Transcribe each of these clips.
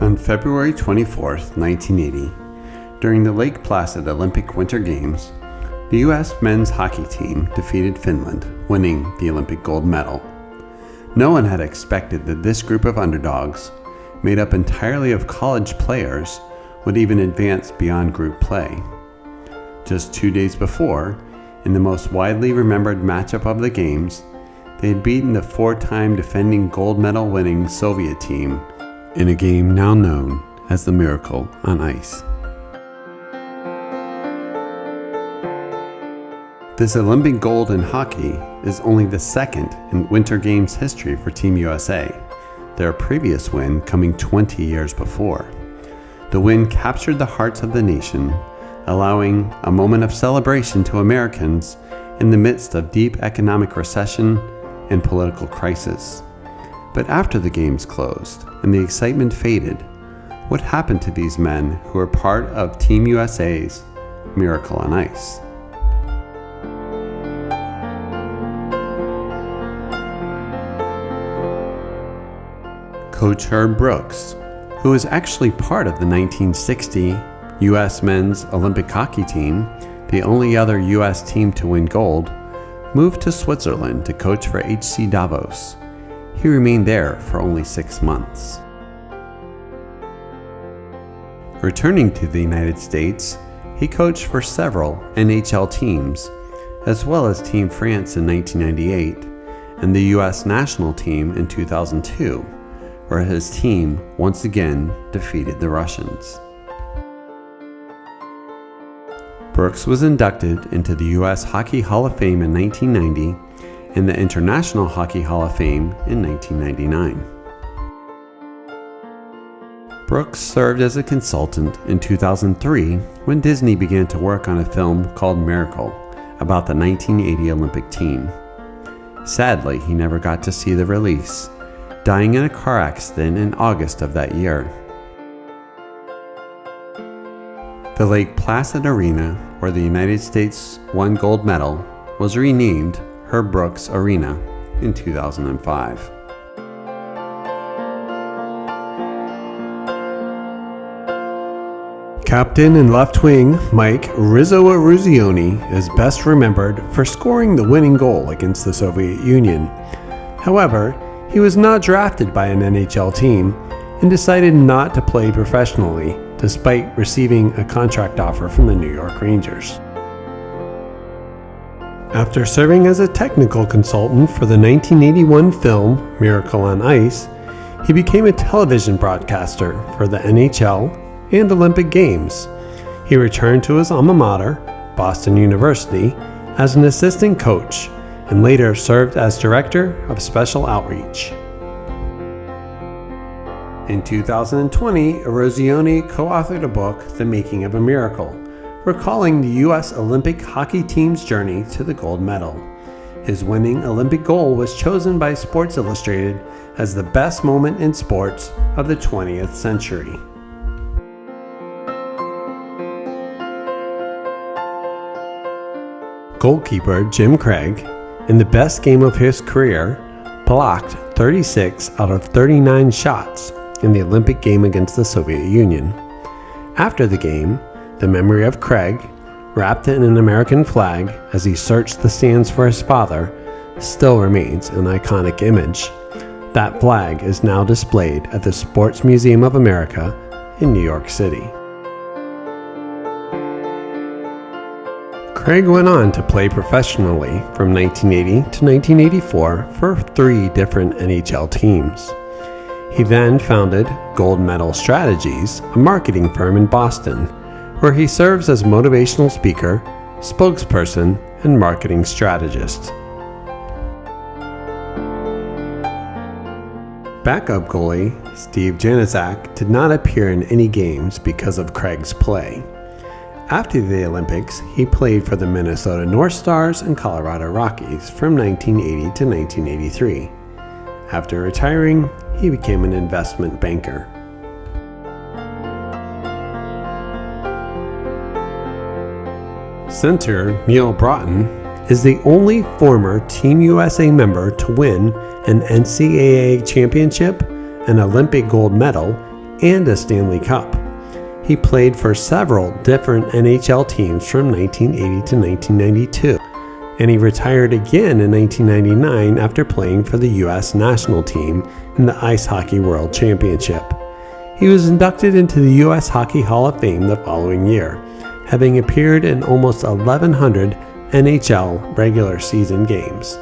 On February 24, 1980, during the Lake Placid Olympic Winter Games, the U.S. men's hockey team defeated Finland, winning the Olympic gold medal. No one had expected that this group of underdogs, made up entirely of college players, would even advance beyond group play. Just 2 days before, in the most widely remembered matchup of the Games, they had beaten the 4-time defending gold medal winning Soviet team in a game now known as the Miracle on Ice. This Olympic gold in hockey is only the second in Winter Games history for Team USA, their previous win coming 20 years before. The win captured the hearts of the nation, allowing a moment of celebration to Americans in the midst of deep economic recession and political crisis. But after the games closed and the excitement faded, what happened to these men who were part of Team USA's Miracle on Ice? Coach Herb Brooks, who was actually part of the 1960 U.S. men's Olympic hockey team, the only other U.S. team to win gold, moved to Switzerland to coach for HC Davos. He remained there for only 6 months. Returning to the United States, he coached for several NHL teams, as well as Team France in 1998 and the U.S. national team in 2002, where his team once again defeated the Russians. Brooks was inducted into the U.S. Hockey Hall of Fame in 1990 and the International Hockey Hall of Fame in 1999. Brooks served as a consultant in 2003 when Disney began to work on a film called Miracle about the 1980 Olympic team. Sadly, he never got to see the release, dying in a car accident in August of that year. The Lake Placid Arena, where the United States won gold medal, was renamed Herb Brooks Arena in 2005. Captain and left wing Mike Eruzione is best remembered for scoring the winning goal against the Soviet Union. However, he was not drafted by an NHL team and decided not to play professionally, despite receiving a contract offer from the New York Rangers. After serving as a technical consultant for the 1981 film Miracle on Ice, he became a television broadcaster for the NHL and Olympic Games. He returned to his alma mater, Boston University, as an assistant coach and later served as director of special outreach. In 2020, Eruzione co-authored a book, The Making of a Miracle, recalling the U.S. Olympic hockey team's journey to the gold medal. His winning Olympic goal was chosen by Sports Illustrated as the best moment in sports of the 20th century. Goalkeeper Jim Craig, in the best game of his career, blocked 36 out of 39 shots in the Olympic game against the Soviet Union. After the game, the memory of Craig, wrapped in an American flag as he searched the stands for his father, still remains an iconic image. That flag is now displayed at the Sports Museum of America in New York City. Craig went on to play professionally from 1980 to 1984 for 3 different NHL teams. He then founded Gold Medal Strategies, a marketing firm in Boston, where he serves as motivational speaker, spokesperson, and marketing strategist. Backup goalie Steve Janaszak did not appear in any games because of Craig's play. After the Olympics, he played for the Minnesota North Stars and Colorado Rockies from 1980 to 1983. After retiring, he became an investment banker. Center Neil Broughton is the only former Team USA member to win an NCAA championship, an Olympic gold medal, and a Stanley Cup. He played for several different NHL teams from 1980 to 1992, and he retired again in 1999 after playing for the U.S. national team in the Ice Hockey World Championship. He was inducted into the U.S. Hockey Hall of Fame the following year, having appeared in almost 1,100 NHL regular season games.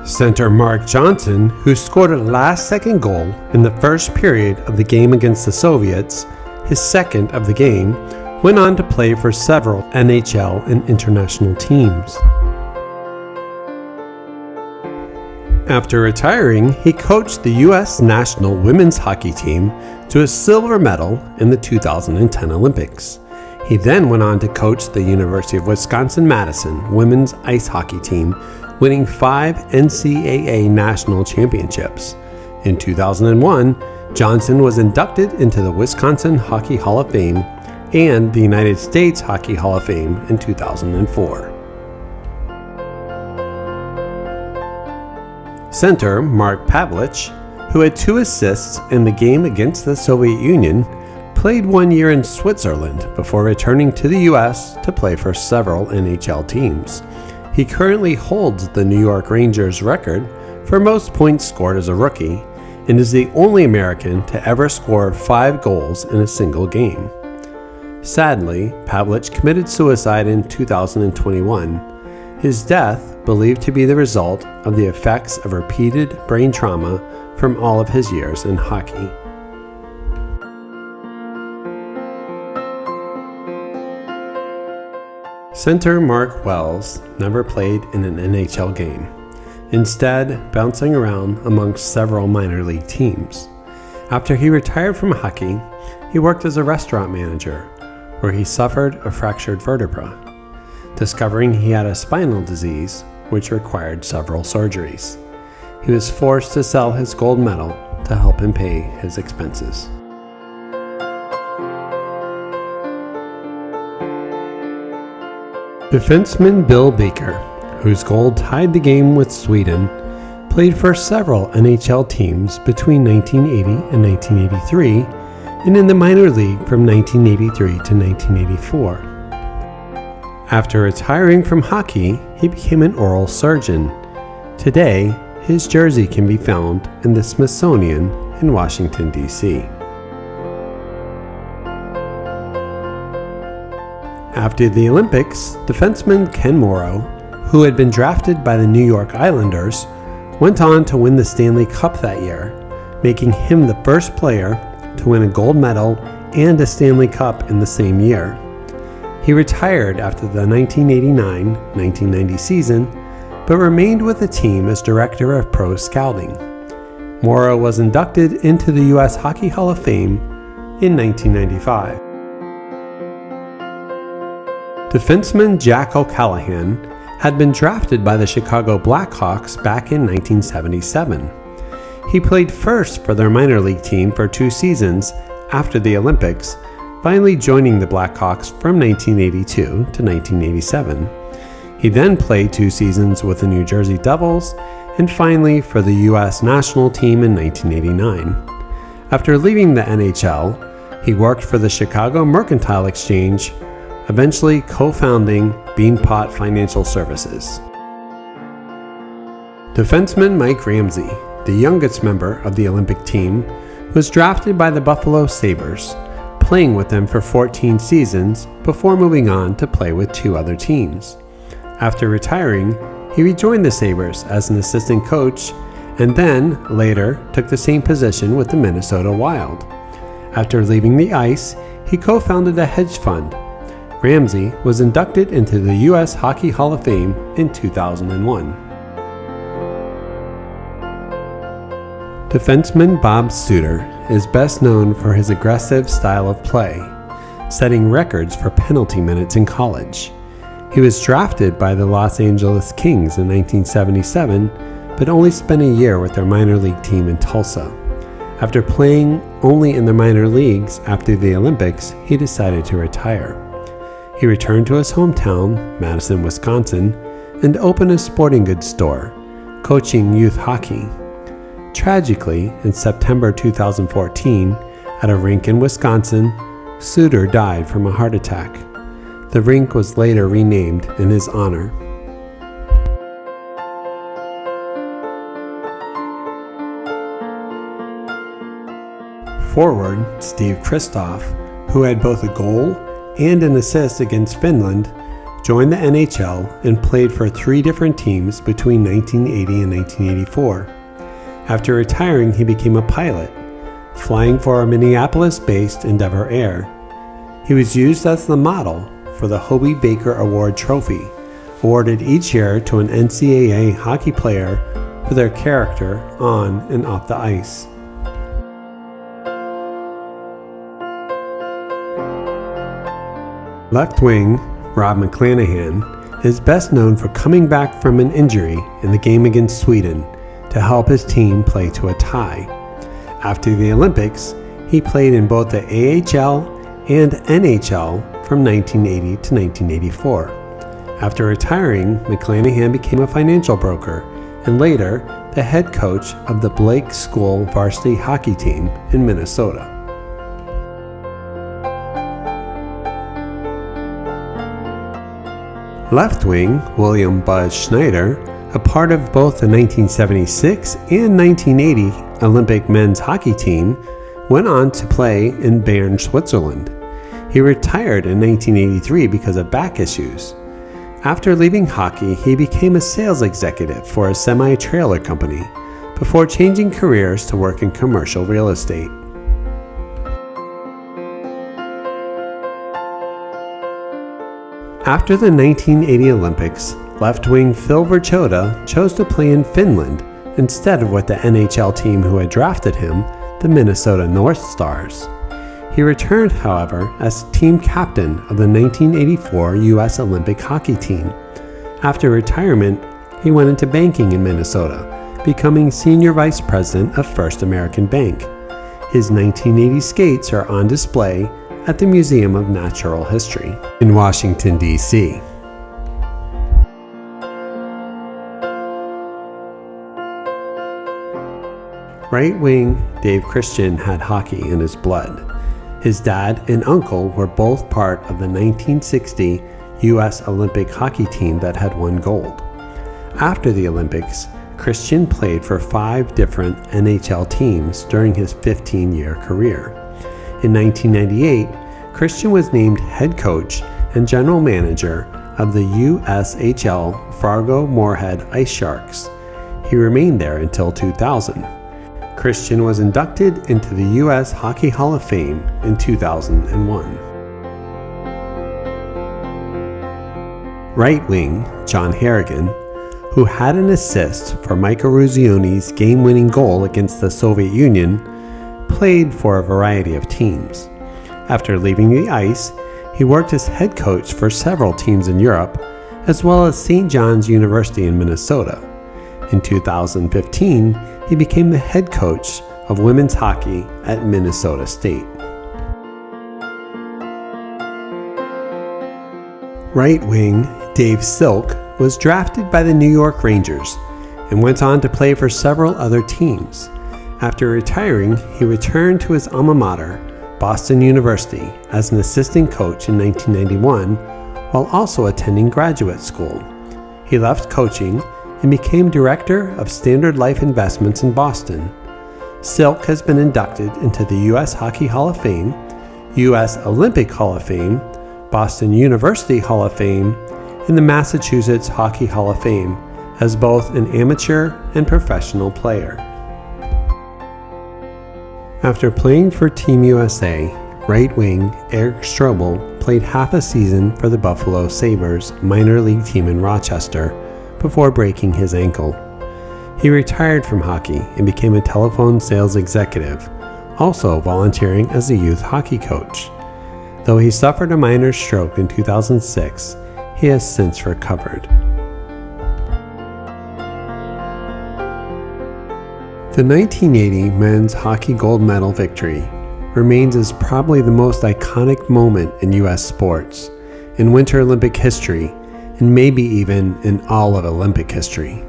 Center Mark Johnson, who scored a last-second goal in the first period of the game against the Soviets, his second of the game, went on to play for several NHL and international teams. After retiring, he coached the U.S. national women's hockey team to a silver medal in the 2010 Olympics. He then went on to coach the University of Wisconsin-Madison women's ice hockey team, winning 5 NCAA national championships. In 2001, Johnson was inducted into the Wisconsin Hockey Hall of Fame and the United States Hockey Hall of Fame in 2004. Center Mark Pavelich, who had 2 assists in the game against the Soviet Union, played 1 year in Switzerland before returning to the U.S. to play for several NHL teams. He currently holds the New York Rangers record for most points scored as a rookie and is the only American to ever score 5 goals in a single game. Sadly, Pavelich committed suicide in 2021. His death believed to be the result of the effects of repeated brain trauma from all of his years in hockey. Center Mark Wells never played in an NHL game, instead bouncing around amongst several minor league teams. After he retired from hockey, he worked as a restaurant manager, where he suffered a fractured vertebra, discovering he had a spinal disease which required several surgeries. He was forced to sell his gold medal to help him pay his expenses. Defenseman Bill Baker, whose goal tied the game with Sweden, played for several NHL teams between 1980 and 1983 and in the minor league from 1983 to 1984. After retiring from hockey, he became an oral surgeon. Today, his jersey can be found in the Smithsonian in Washington, D.C. After the Olympics, defenseman Ken Morrow, who had been drafted by the New York Islanders, went on to win the Stanley Cup that year, making him the first player to win a gold medal and a Stanley Cup in the same year. He retired after the 1989-1990 season, but remained with the team as director of pro scouting. Morrow was inducted into the U.S. Hockey Hall of Fame in 1995. Defenseman Jack O'Callahan had been drafted by the Chicago Blackhawks back in 1977. He played first for their minor league team for 2 seasons after the Olympics, finally joining the Blackhawks from 1982 to 1987. He then played 2 seasons with the New Jersey Devils and finally for the U.S. national team in 1989. After leaving the NHL, he worked for the Chicago Mercantile Exchange, eventually co-founding Beanpot Financial Services. Defenseman Mike Ramsey, the youngest member of the Olympic team, was drafted by the Buffalo Sabres, playing with them for 14 seasons before moving on to play with 2 other teams. After retiring, he rejoined the Sabres as an assistant coach and then, later, took the same position with the Minnesota Wild. After leaving the ice, he co-founded a hedge fund. Ramsey was inducted into the U.S. Hockey Hall of Fame in 2001. Defenseman Bob Suter is best known for his aggressive style of play, setting records for penalty minutes in college. He was drafted by the Los Angeles Kings in 1977, but only spent a year with their minor league team in Tulsa. After playing only in the minor leagues after the Olympics, he decided to retire. He returned to his hometown, Madison, Wisconsin, and opened a sporting goods store, coaching youth hockey. Tragically, in September 2014, at a rink in Wisconsin, Suter died from a heart attack. The rink was later renamed in his honor. Forward Steve Kristoff, who had both a goal and an assist against Finland, joined the NHL and played for 3 different teams between 1980 and 1984. After retiring, he became a pilot, flying for a Minneapolis-based Endeavour Air. He was used as the model for the Hobey Baker Award Trophy, awarded each year to an NCAA hockey player for their character on and off the ice. Left wing Rob McClanahan is best known for coming back from an injury in the game against Sweden to help his team play to a tie. After the Olympics, he played in both the AHL and NHL from 1980 to 1984. After retiring, McClanahan became a financial broker and later the head coach of the Blake School varsity hockey team in Minnesota. Left wing William Buzz Schneider, a part of both the 1976 and 1980 Olympic men's hockey team, went on to play in Bern, Switzerland. He retired in 1983 because of back issues. After leaving hockey, he became a sales executive for a semi-trailer company before changing careers to work in commercial real estate. After the 1980 Olympics, left wing Phil Verchota chose to play in Finland instead of with the NHL team who had drafted him, the Minnesota North Stars. He returned, however, as team captain of the 1984 U.S. Olympic hockey team. After retirement, he went into banking in Minnesota, becoming senior vice president of First American Bank. His 1980 skates are on display at the Museum of Natural History in Washington, D.C. Right wing Dave Christian had hockey in his blood. His dad and uncle were both part of the 1960 U.S. Olympic hockey team that had won gold. After the Olympics, Christian played for 5 different NHL teams during his 15-year career. In 1998, Christian was named head coach and general manager of the USHL Fargo-Moorhead Ice Sharks. He remained there until 2000. Christian was inducted into the U.S. Hockey Hall of Fame in 2001. Right wing John Harrigan, who had an assist for Mike Eruzione's game-winning goal against the Soviet Union, played for a variety of teams. After leaving the ice, he worked as head coach for several teams in Europe, as well as St. John's University in Minnesota. In 2015, he became the head coach of women's hockey at Minnesota State. Right wing Dave Silk was drafted by the New York Rangers and went on to play for several other teams. After retiring, he returned to his alma mater, Boston University, as an assistant coach in 1991, while also attending graduate school. He left coaching and became director of Standard Life Investments in Boston. Silk has been inducted into the U.S. Hockey Hall of Fame, U.S. Olympic Hall of Fame, Boston University Hall of Fame, and the Massachusetts Hockey Hall of Fame as both an amateur and professional player. After playing for Team USA, right wing Eric Strobel played half a season for the Buffalo Sabres minor league team in Rochester before breaking his ankle. He retired from hockey and became a telephone sales executive, also volunteering as a youth hockey coach. Though he suffered a minor stroke in 2006, he has since recovered. The 1980 men's hockey gold medal victory remains as probably the most iconic moment in U.S. sports, in Winter Olympic history, and maybe even in all of Olympic history.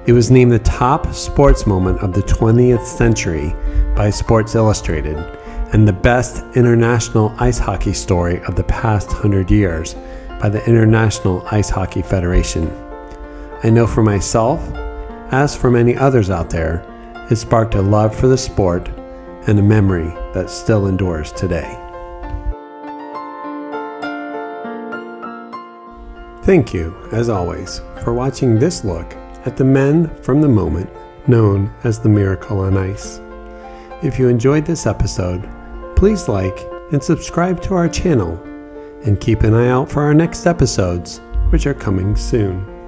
It was named the top sports moment of the 20th century by Sports Illustrated and the best international ice hockey story of the past 100 years by the International Ice Hockey Federation. I know for myself, as for many others out there, it sparked a love for the sport and a memory that still endures today. Thank you, as always, for watching this look at the men from the moment known as the Miracle on Ice. If you enjoyed this episode, please like and subscribe to our channel and keep an eye out for our next episodes, which are coming soon.